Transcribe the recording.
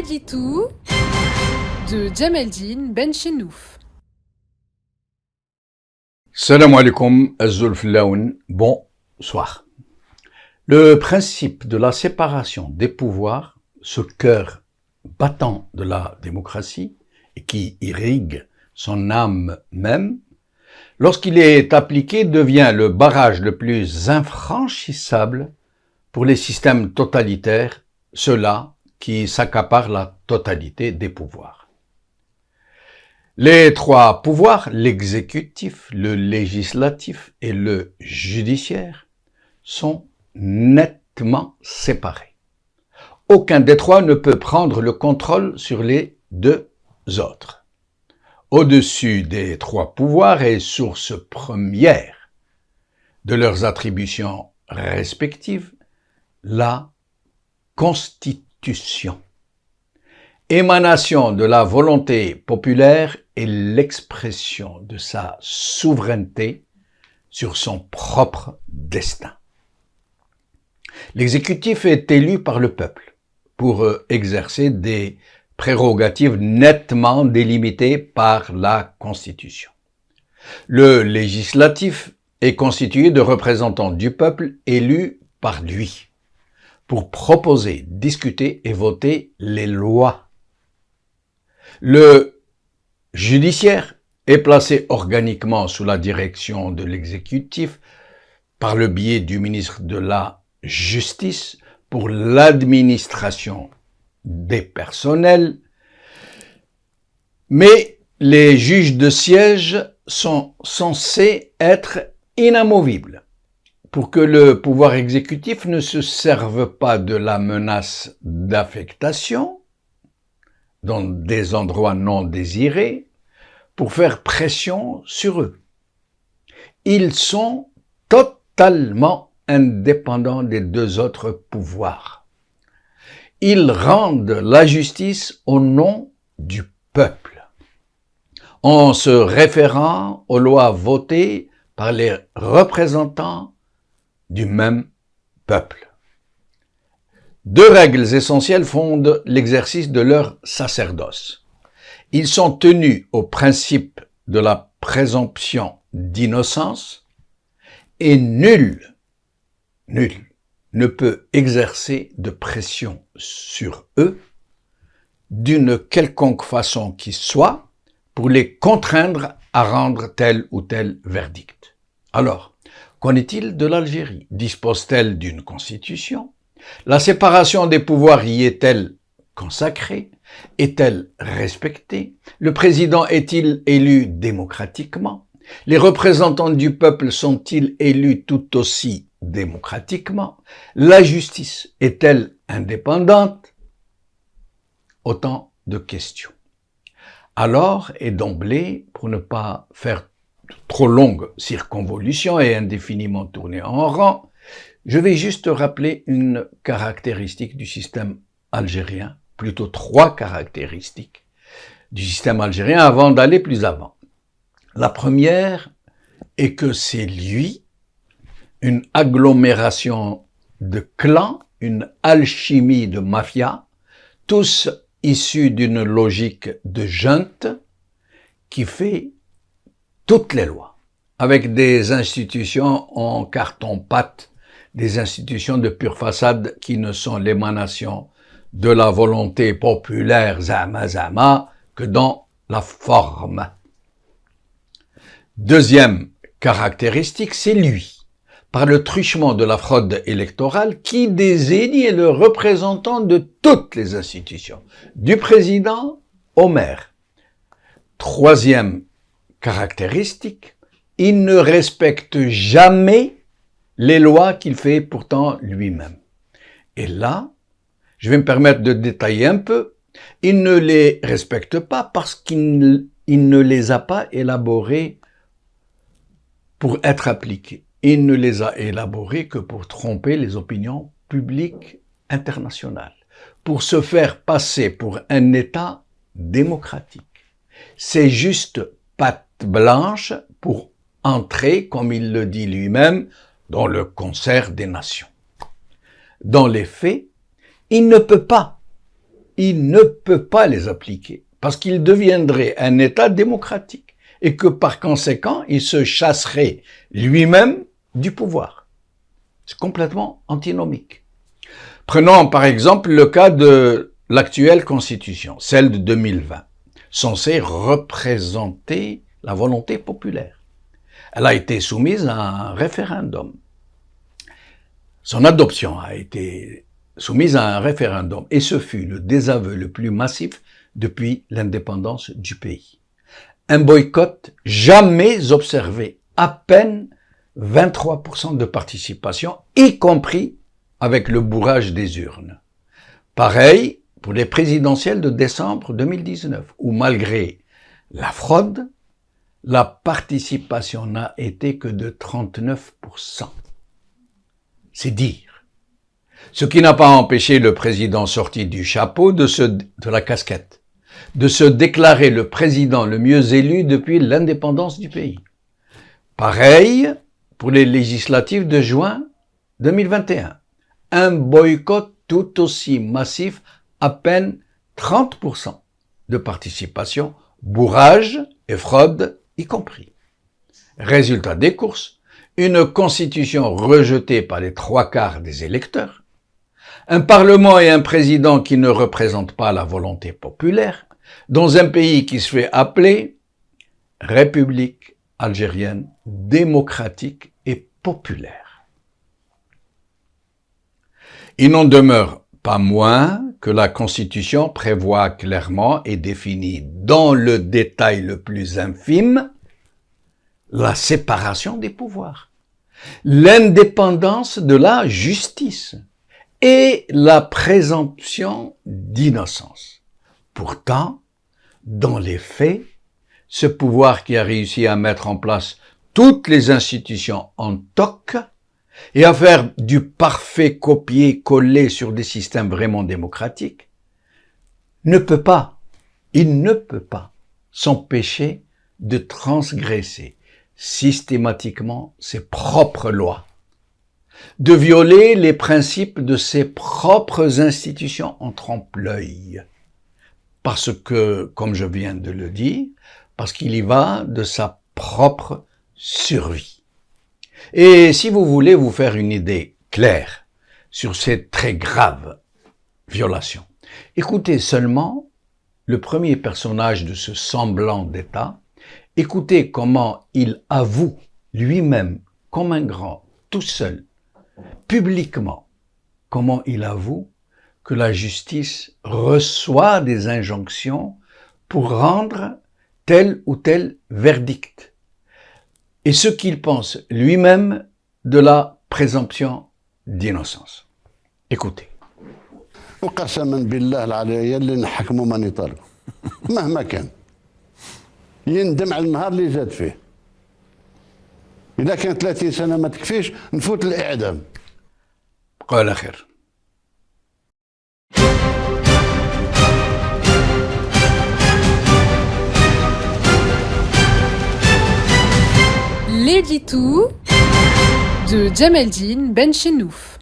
Editou de Djemeldine Benchenouf. Salam alaikum, Azulflaoun, bonsoir. Le principe de la séparation des pouvoirs, ce cœur battant de la démocratie et qui irrigue son âme même, lorsqu'il est appliqué, devient le barrage le plus infranchissable pour les systèmes totalitaires, ceux-là qui s'accaparent la totalité des pouvoirs. Les trois pouvoirs, l'exécutif, le législatif et le judiciaire, sont nettement séparés. Aucun des trois ne peut prendre le contrôle sur les deux autres. Au-dessus des trois pouvoirs et source première de leurs attributions respectives, la Constitution, émanation de la volonté populaire et l'expression de sa souveraineté sur son propre destin. L'exécutif est élu par le peuple pour exercer des prérogatives nettement délimitées par la Constitution. Le législatif est constitué de représentants du peuple élus par lui pour proposer, discuter et voter les lois. Le judiciaire est placé organiquement sous la direction de l'exécutif par le biais du ministre de la Justice pour l'administration des personnels, mais les juges de siège sont censés être inamovibles pour que le pouvoir exécutif ne se serve pas de la menace d'affectation dans des endroits non désirés pour faire pression sur eux. Ils sont totalement indépendants des deux autres pouvoirs. Ils rendent la justice au nom du peuple, en se référant aux lois votées par les représentants du même peuple. Deux règles essentielles fondent l'exercice de leur sacerdoce. Ils sont tenus au principe de la présomption d'innocence et nul ne peut exercer de pression sur eux d'une quelconque façon qui soit pour les contraindre à rendre tel ou tel verdict. Alors, qu'en est-il de l'Algérie? Dispose-t-elle d'une constitution? La séparation des pouvoirs y est-elle consacrée? Est-elle respectée? Le président est-il élu démocratiquement? Les représentants du peuple sont-ils élus tout aussi démocratiquement? La justice est-elle indépendante? Autant de questions. Alors, et d'emblée, pour ne pas faire trop longue circonvolution et indéfiniment tourner en rang, je vais juste rappeler une caractéristique du système algérien, plutôt trois caractéristiques du système algérien avant d'aller plus avant. La première est que c'est lui, une agglomération de clans, une alchimie de mafia, tous issus d'une logique de junte qui fait toutes les lois, avec des institutions en carton-pâte, des institutions de pure façade qui ne sont l'émanation de la volonté populaire zama que dans la forme. Deuxième caractéristique, c'est lui, par le truchement de la fraude électorale, qui désigne le représentant de toutes les institutions, du président au maire. Troisième caractéristique, il ne respecte jamais les lois qu'il fait pourtant lui-même. Et là, je vais me permettre de détailler un peu, il ne les respecte pas parce qu'il ne les a pas élaborées pour être appliquées. Il ne les a élaborées que pour tromper les opinions publiques internationales, pour se faire passer pour un État démocratique. C'est juste patte blanche pour entrer, comme il le dit lui-même, dans le concert des nations. Dans les faits, il ne peut pas il ne peut pas les appliquer parce qu'il deviendrait un État démocratique et que par conséquent, il se chasserait lui-même du pouvoir. C'est complètement antinomique. Prenons par exemple le cas de l'actuelle Constitution, celle de 2020, censée représenter la volonté populaire. Elle a été soumise à un référendum. Son adoption a été soumise à un référendum et ce fut le désaveu le plus massif depuis l'indépendance du pays. Un boycott jamais observé, à peine 23% de participation, y compris avec le bourrage des urnes. Pareil pour les présidentielles de décembre 2019, où malgré la fraude, la participation n'a été que de 39%. C'est dire. Ce qui n'a pas empêché le président sorti du chapeau de la casquette, de se déclarer le président le mieux élu depuis l'indépendance du pays. Pareil pour les législatives de juin 2021. Un boycott tout aussi massif, à peine 30% de participation, bourrage et fraude y compris. Résultat des courses, une constitution rejetée par les 3/4 des électeurs, un parlement et un président qui ne représentent pas la volonté populaire, dans un pays qui se fait appeler République algérienne démocratique et populaire. Il n'en demeure pas moins que la Constitution prévoit clairement et définit dans le détail le plus infime la séparation des pouvoirs, l'indépendance de la justice et la présomption d'innocence. Pourtant, dans les faits, ce pouvoir qui a réussi à mettre en place toutes les institutions en toc et à faire du parfait copier-coller sur des systèmes vraiment démocratiques, il ne peut pas s'empêcher de transgresser systématiquement ses propres lois, de violer les principes de ses propres institutions en trompe-l'œil. Parce que, comme je viens de le dire, parce qu'il y va de sa propre survie. Et si vous voulez vous faire une idée claire sur ces très graves violations, écoutez seulement le premier personnage de ce semblant d'État, écoutez comment il avoue lui-même, comme un grand, tout seul, publiquement, comment il avoue que la justice reçoit des injonctions pour rendre tel ou tel verdict, et ce qu'il pense lui-même de la présomption d'innocence. Écoutez. وقسما بالله العلي اللي نحكموا ماني طالب مهما كان يندم على النهار اللي زاد فيه. إذا كان 30 سنة ما تكفيش نفوت الإعدام. قال خير. L'édito de Djemeldine Benchenouf.